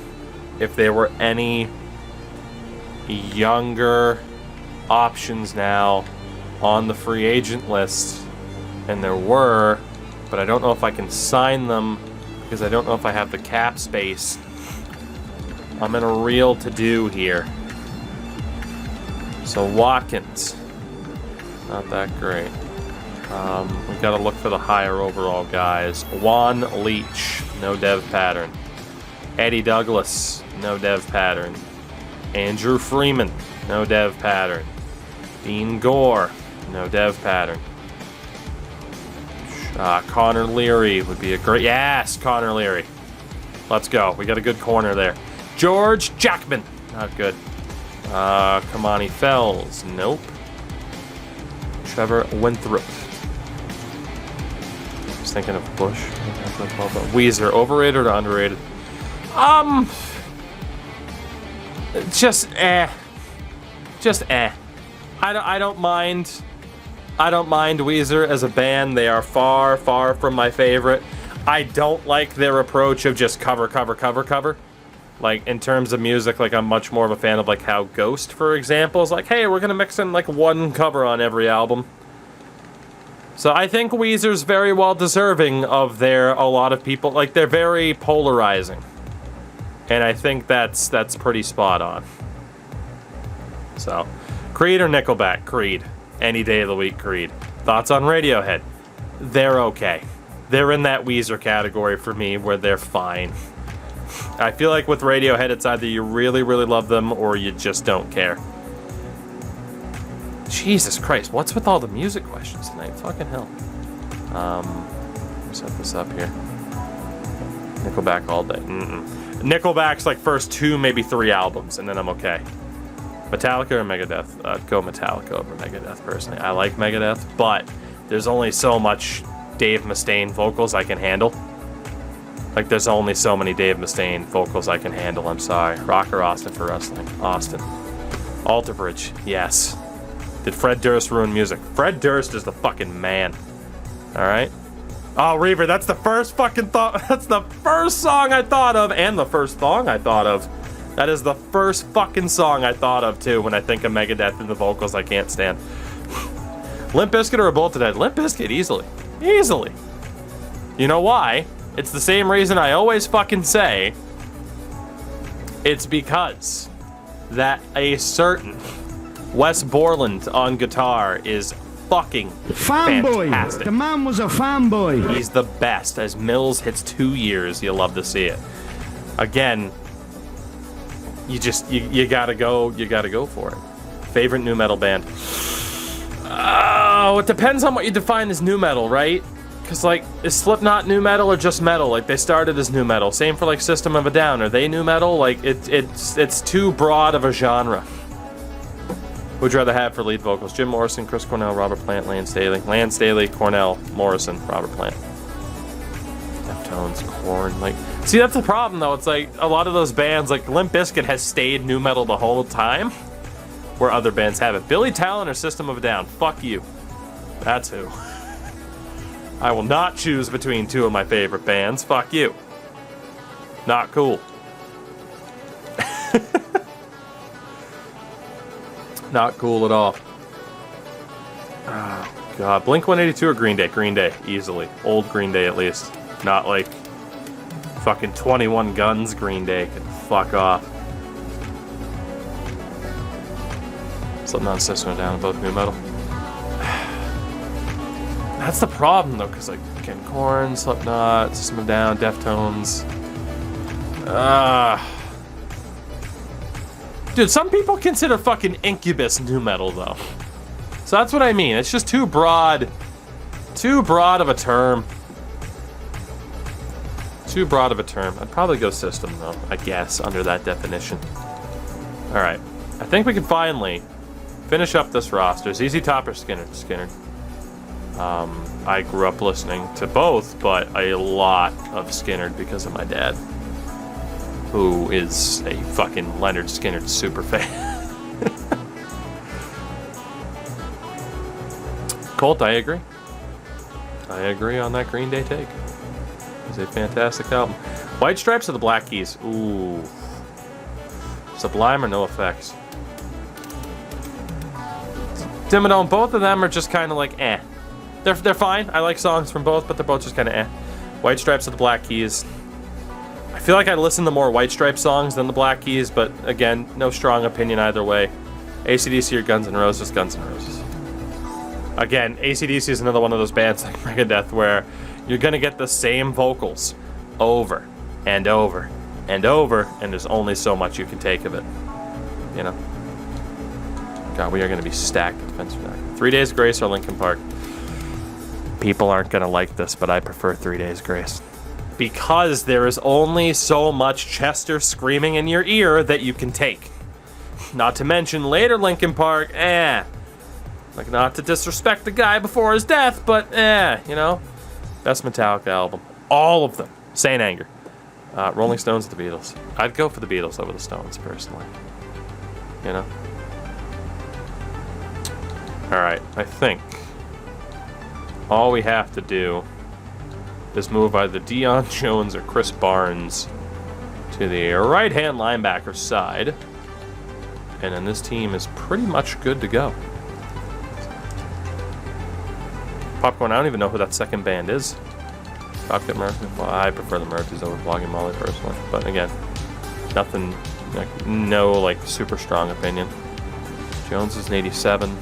S1: if there were any younger options now on the free agent list. And there were, but I don't know if I can sign them because I don't know if I have the cap space. I'm in a real to-do here. So Watkins, not that great. We've got to look for the higher overall guys. Juan Leach, no dev pattern. Eddie Douglas, no dev pattern. Andrew Freeman, no dev pattern. Dean Gore, no dev pattern. Connor Leary would be a great... Yes, Connor Leary. Let's go. We got a good corner there. George Jackman, not good. Kamani Fells, nope. Trevor Winthrop. Just thinking of Bush. Weezer, overrated or underrated? Just eh. I don't mind. I don't mind Weezer as a band. They are far, far from my favorite. I don't like their approach of just cover. Like, in terms of music, like, I'm much more of a fan of, like, how Ghost, for example, is like, hey, we're gonna mix in, like, one cover on every album. So I think Weezer's very well deserving of a lot of people, like, they're very polarizing. And I think that's pretty spot on. So, Creed or Nickelback? Creed. Any day of the week, Creed. Thoughts on Radiohead? They're okay. They're in that Weezer category for me, where they're fine. I feel like with Radiohead, it's either you really, really love them or you just don't care. Jesus Christ, what's with all the music questions tonight? Fucking hell. Set this up here. Nickelback all day. Nickelback's like first 2, maybe 3 albums, and then I'm okay. Metallica or Megadeth? I'd go Metallica over Megadeth, personally. I like Megadeth, but there's only so much Dave Mustaine vocals I can handle. Like, there's only so many Dave Mustaine vocals I can handle, I'm sorry. Rock or Austin for wrestling? Austin. Alter Bridge, yes. Did Fred Durst ruin music? Fred Durst is the fucking man. Alright? Oh, Reaver, that's the first fucking thought. That's the first song I thought of, and the first song I thought of. That is the first fucking song I thought of, too, when I think of Megadeth and the vocals I can't stand. Limp Bizkit or a Bullet to the Head? Limp Bizkit, easily. Easily. You know why? It's the same reason I always fucking say. It's because that a certain Wes Borland on guitar is fucking fantastic.
S2: The man was a fanboy.
S1: He's the best. As Mills hits 2 years, you love to see it. Again, you gotta go for it. Favorite nu metal band? Oh, it depends on what you define as nu metal, right? Because, like, is Slipknot nu metal or just metal? Like, they started as nu metal. Same for, like, System of a Down. Are they nu metal? Like, it's too broad of a genre. Who'd you rather have for lead vocals? Jim Morrison, Chris Cornell, Robert Plant, Lance Staley. Lance Staley, Cornell, Morrison, Robert Plant. Deftones, Korn, like... See, that's the problem, though. It's like, a lot of those bands, like, Limp Bizkit has stayed nu metal the whole time, where other bands haven't. Billy Talent or System of a Down? Fuck you. That's who. I will not choose between two of my favorite bands. Fuck you. Not cool. Not cool at all. Oh, God. Blink-182 or Green Day? Green Day, easily. Old Green Day, at least. Not like fucking 21 Guns Green Day. Can fuck off. Slipknot and System of a Down, both nu metal. That's the problem, though, because, like, again, Korn, Slipknot, System of a Down, Deftones. Dude, some people consider fucking Incubus nu metal, though. So that's what I mean. It's just too broad. Too broad of a term. Too broad of a term. I'd probably go System, though, I guess, under that definition. Alright. I think we can finally finish up this roster. ZZ Top or Skinner? Skinner. I grew up listening to both, but a lot of Skynyrd because of my dad, who is a fucking Lynyrd Skynyrd super fan. Colt, I agree. I agree on that Green Day take. It's a fantastic album. White Stripes or the Black Keys? Ooh. Sublime or No Effects? Dimmadome, both of them are just kind of like, eh. They're fine. I like songs from both, but they're both just kind of eh. White Stripes or the Black Keys? I feel like I listen to more White Stripes songs than the Black Keys, but again, no strong opinion either way. AC/DC or Guns N' Roses? Guns N' Roses. Again, AC/DC is another one of those bands like Megadeth where you're gonna get the same vocals over and over and over, and there's only so much you can take of it. You know? God, we are gonna be stacked at Defense for that. 3 Days Grace or Linkin Park? People aren't gonna like this, but I prefer 3 Days Grace. Because there is only so much Chester screaming in your ear that you can take. Not to mention later Linkin Park, like, not to disrespect the guy before his death, but you know. Best Metallica album. All of them. Saint Anger. Rolling Stones or the Beatles? I'd go for the Beatles over the Stones, personally. You know? Alright, I think all we have to do is move either Deion Jones or Chris Barnes to the right-hand linebacker side. And then this team is pretty much good to go. Popcorn, I don't even know who that second band is. Dropkick Murphy? Well, I prefer the Murphys over Vlogging Molly personally. But again, nothing, like, no, like, super strong opinion. Jones is an 87.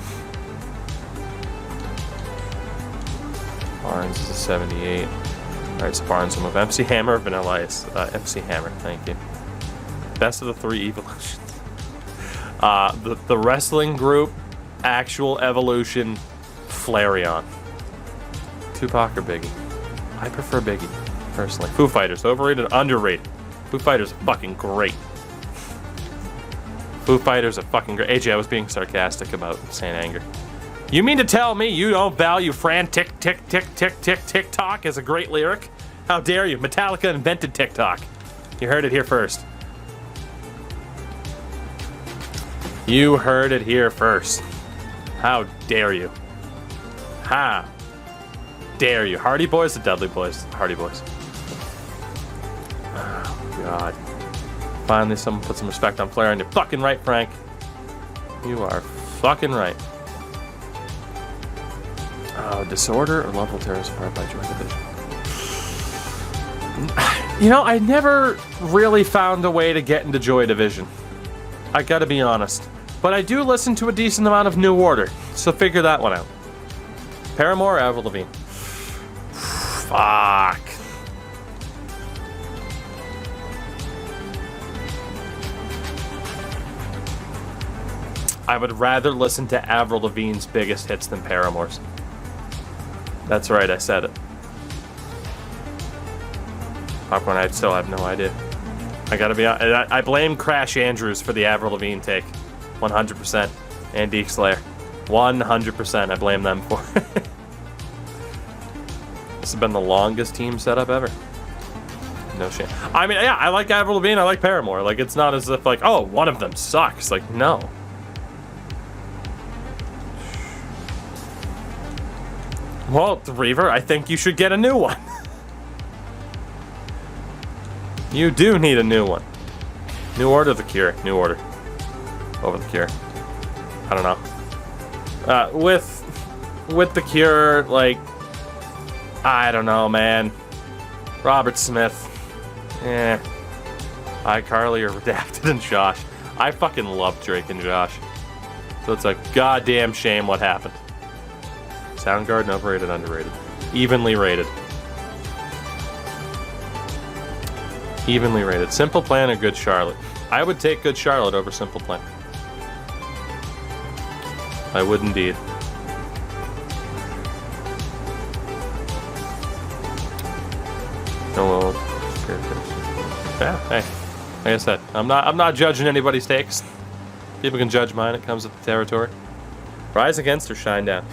S1: Barnes is a 78. Alright, so Barnes will move. MC Hammer or Vanilla Ice? MC Hammer, thank you. Best of the three evolutions. The wrestling group, actual evolution, Flareon. Tupac or Biggie? I prefer Biggie, personally. Foo Fighters, overrated, underrated. Foo Fighters are fucking great. Foo Fighters are fucking great. AJ, I was being sarcastic about Saint Anger. You mean to tell me you don't value Fran tick tick tick tick tick tick tock as a great lyric? How dare you? Metallica invented TikTok. You heard it here first. You heard it here first. How dare you? How dare you? Hardy Boys, the Dudley Boys, Hardy Boys. Oh, God. Finally, someone put some respect on Flair, and you're fucking right, Frank. You are fucking right. Oh, Disorder or Love Will Tear Us Apart by Joy Division. You know, I never really found a way to get into Joy Division. I gotta be honest. But I do listen to a decent amount of New Order, so figure that one out. Paramore or Avril Lavigne? Fuck. I would rather listen to Avril Lavigne's biggest hits than Paramore's. That's right, I said it. Popcorn, I still have no idea. I gotta be honest. I blame Crash Andrews for the Avril Lavigne take. 100%. And Deke Slayer. 100%. I blame them for it. This has been the longest team setup ever. No shame. I mean, yeah, I like Avril Lavigne, I like Paramore. Like, it's not as if, like, oh, one of them sucks. Like, no. Well, Reaver, I think you should get a new one. You do need a new one. New Order, The Cure. New Order. Over The Cure. I don't know. With The Cure, like, I don't know, man. Robert Smith. iCarly or Redacted and Josh. I fucking love Drake and Josh. So it's a goddamn shame what happened. Soundgarden, overrated, underrated. Evenly rated. Evenly rated. Simple Plan or Good Charlotte? I would take Good Charlotte over Simple Plan. I would indeed. Oh, well. Yeah, hey. Like I said, I'm not judging anybody's takes. People can judge mine. It comes with the territory. Rise Against or Shine Down?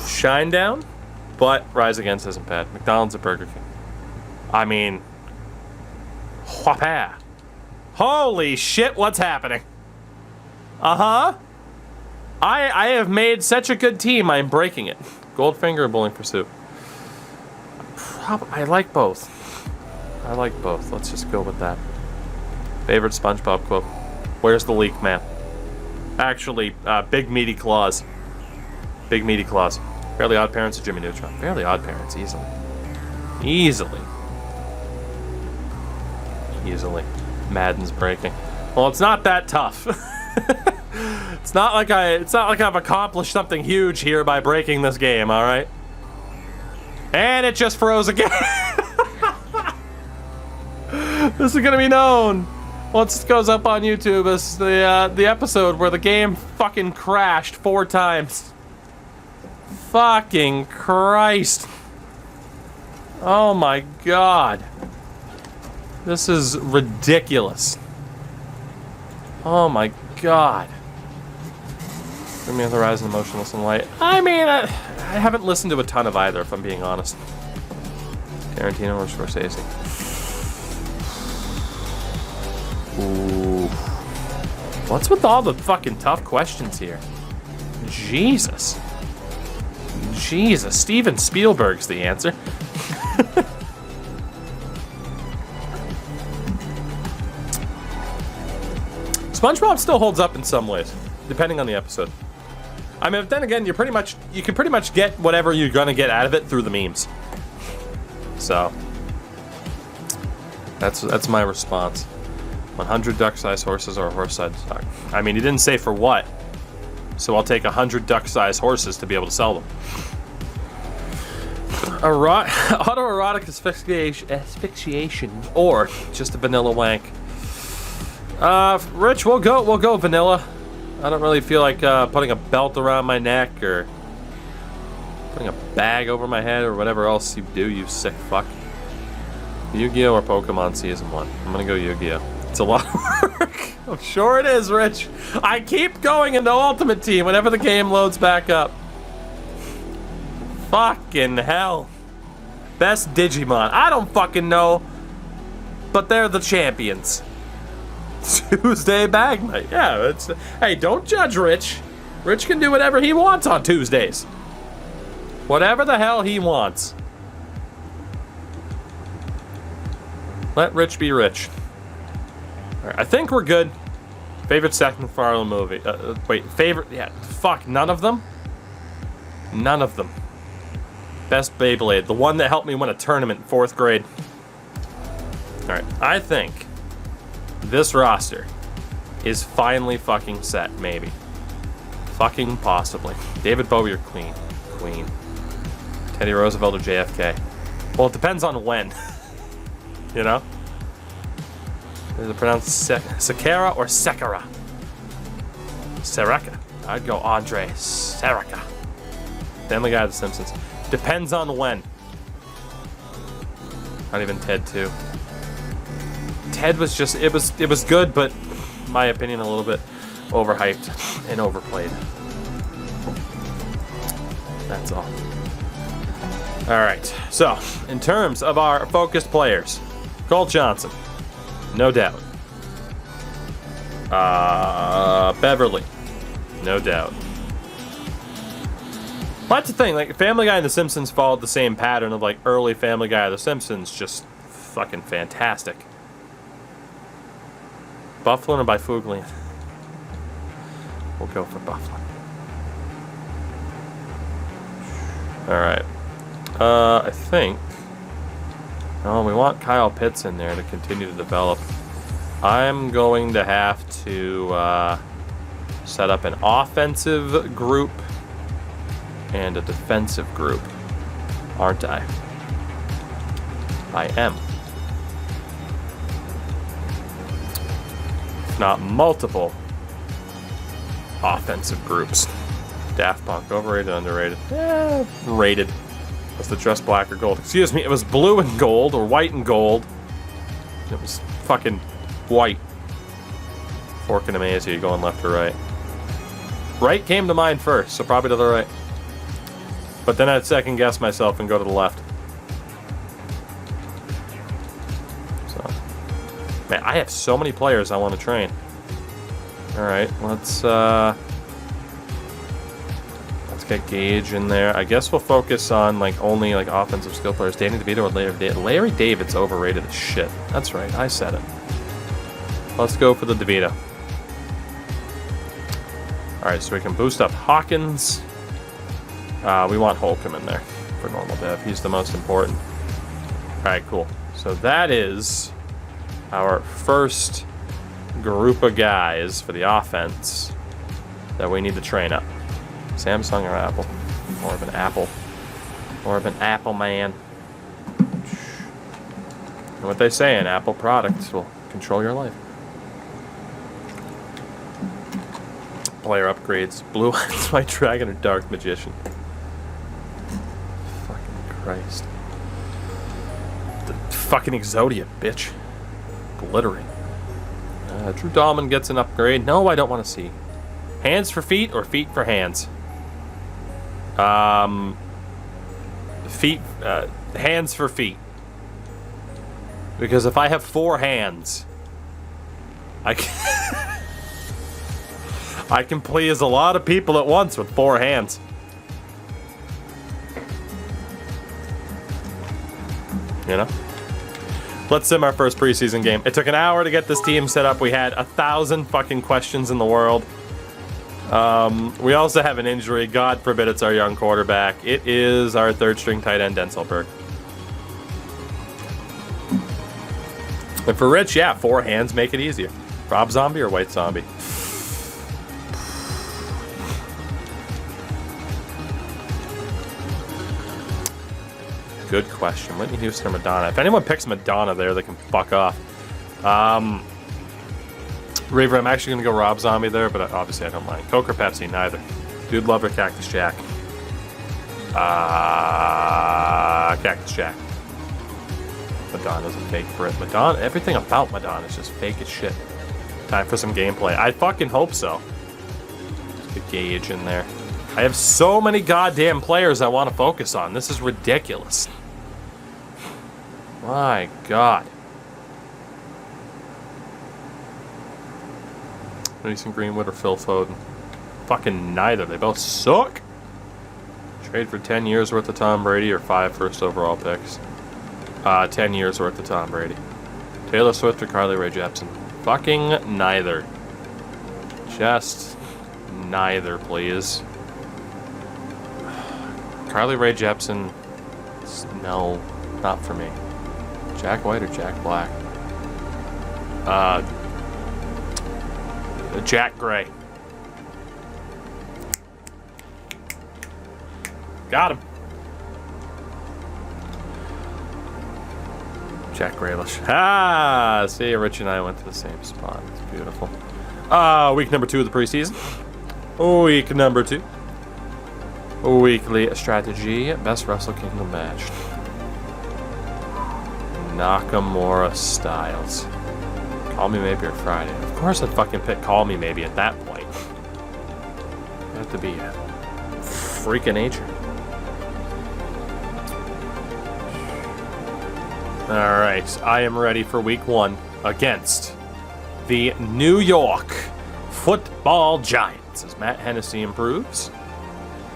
S1: Shine Down, but Rise Against isn't bad. McDonald's or Burger King? I mean, whapa. Holy shit, what's happening? Uh-huh. I have made such a good team, I'm breaking it. Goldfinger or Bowling Pursuit? I like both. I like both. Let's just go with that. Favorite SpongeBob quote? Where's the leak, man? Actually, Big Meaty Claus. Big Meaty Claus. Fairly Odd Parents or Jimmy Neutron? Fairly Odd Parents, easily. Easily. Easily. Madden's breaking. Well, it's not that tough. It's not like I've accomplished something huge here by breaking this game, all right? And it just froze again. This is gonna be known once it goes up on YouTube as the episode where the game fucking crashed 4 times. Fucking Christ. Oh my God. This is ridiculous. Oh my God. Bring Me on the Horizon, Emotionless and Light. I mean, I haven't listened to a ton of either, if I'm being honest. Tarantino or Scorsese? Ooh. What's with all the fucking tough questions here? Jesus. Jesus. Steven Spielberg's the answer. SpongeBob still holds up in some ways, depending on the episode. I mean, then again, you can pretty much get whatever you're gonna get out of it through the memes. So that's my response. 100 duck-sized horses or a horse-sized duck. I mean, he didn't say for what, so I'll take 100 duck-sized horses to be able to sell them. Autoerotic asphyxiation or just a vanilla wank. Rich, we'll go vanilla. I don't really feel like putting a belt around my neck or putting a bag over my head or whatever else you do, you sick fuck. Yu-Gi-Oh or Pokemon Season 1? I'm gonna go Yu-Gi-Oh. It's a lot of work. work. I'm sure it is, Rich. I keep going into Ultimate Team whenever the game loads back up. Fucking hell. Best Digimon. I don't fucking know. But they're the champions. Tuesday bag night. Yeah, it's... Hey, don't judge Rich. Rich can do whatever he wants on Tuesdays. Whatever the hell he wants. Let Rich be rich. Alright, I think we're good. Favorite Seth MacFarlane movie. Wait, favorite... Yeah, fuck, none of them? None of them. Best Beyblade. The one that helped me win a tournament in 4th grade. Alright, I think this roster is finally fucking set, maybe. Fucking possibly. David Bowie or Queen? Queen. Teddy Roosevelt or JFK? Well, it depends on when. You know? Is it pronounced Sekera or Sekera? Sereka. I'd go Andre Sereka. Family Guy, The Simpsons. Depends on when. Not even Ted 2. Ted was just, it was good, but in my opinion, a little bit overhyped and overplayed. That's all. Alright, so, in terms of our focused players, Colt Johnson, no doubt. Beverly, no doubt. Well, that's the thing, like, Family Guy and The Simpsons followed the same pattern of, like, early Family Guy or The Simpsons, just fucking fantastic. Bufflin or Bifuglia? We'll go for Bufflin. Alright. I think... Oh, we want Kyle Pitts in there to continue to develop. I'm going to have to set up an offensive group and a defensive group, aren't I? I am. If not multiple offensive groups. Daft Punk, overrated, underrated? Rated. Was the dress black or gold? Excuse me, it was blue and gold, or white and gold. It was fucking white. Fork in a maze, are you going left or right? Right came to mind first, so probably to the right. But then I'd second guess myself and go to the left. So, man, I have so many players I want to train. Alright, let's get Gage in there. I guess we'll focus on like only like offensive skill players. Danny DeVito or Larry David. Larry David's overrated as shit. That's right, I said it. Let's go for the DeVito. Alright, so we can boost up Hawkins. We want Holcomb in there for normal dev. He's the most important. Alright, cool. So that is our first group of guys for the offense that we need to train up. Samsung or Apple? More of an Apple. More of an Apple man. And what they say, an Apple product will control your life. Player upgrades. Blue Eyes White Dragon or Dark Magician? Fucking Christ. The fucking Exodia, bitch. Glittering. Drew Dahlman gets an upgrade. No, I don't want to see. Hands for feet or feet for hands? Feet, hands for feet. Because if I have 4 hands, I can please a lot of people at once with 4 hands. You know? Let's sim our first preseason game. It took an hour to get this team set up. We had 1,000 fucking questions in the world. We also have an injury. God forbid it's our young quarterback. It is our 3rd string tight end, Denzel Burke. And for Rich, yeah, 4 hands make it easier. Rob Zombie or White Zombie? Good question. Whitney Houston or Madonna? If anyone picks Madonna there, they can fuck off. Raver, I'm actually going to go Rob Zombie there, but obviously I don't mind. Coke or Pepsi? Neither. Dude Love or Cactus Jack? Cactus Jack. Madonna's a fake Brit. Madonna, everything about Madonna is just fake as shit. Time for some gameplay. I fucking hope so. Let's get Gage in there. I have so many goddamn players I want to focus on. This is ridiculous. My God. Mason Greenwood or Phil Foden? Fucking neither. They both suck. Trade for 10 years worth of Tom Brady or 5 first overall picks? 10 years worth of Tom Brady. Taylor Swift or Carly Rae Jepsen? Fucking neither. Just neither, please. Carly Rae Jepsen? No, not for me. Jack White or Jack Black? Jack Gray. Got him. Jack Grealish. Ah, see, Rich and I went to the same spot. It's beautiful. Week number 2 of the preseason. Week number 2. Weekly strategy. Best Wrestle Kingdom match. Nakamura Styles. Call Me Maybe or Friday. Of course I'd fucking pick Call Me Maybe at that point. You have to be a freak of nature. Alright, I am ready for week 1 against the New York Football Giants as Matt Hennessy improves.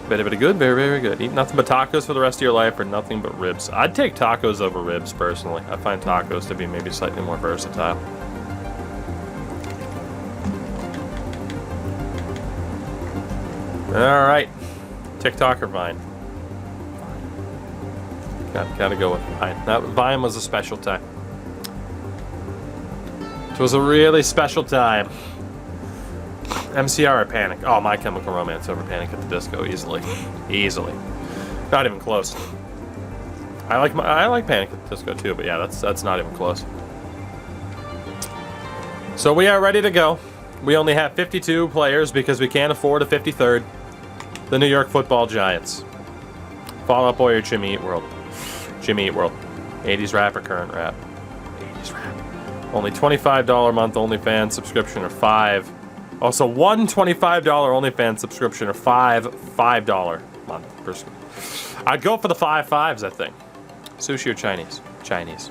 S1: Very, very good, very, very good. Eat nothing but tacos for the rest of your life or nothing but ribs. I'd take tacos over ribs, personally. I find tacos to be maybe slightly more versatile. Alright. TikTok or Vine? Gotta go with Vine. That Vine was a special time. It was a really special time. MCR or Panic? Oh, My Chemical Romance over Panic at the Disco, easily. Easily. Not even close. I like Panic at the Disco too, but yeah, that's not even close. So we are ready to go. We only have 52 players because we can't afford a 53rd. The New York Football Giants. Fall Out Boy or Jimmy Eat World? Jimmy Eat World. 80s rap or current rap? 80s rap. Only $25 a month OnlyFans subscription or 5. Also, one $25 OnlyFans subscription or $5 month. I'd go for the 5 5s, I think. Sushi or Chinese? Chinese.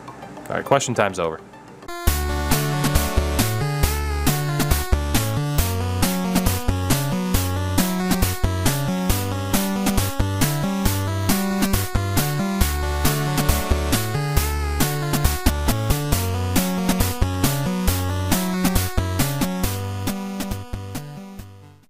S1: All right, question time's over.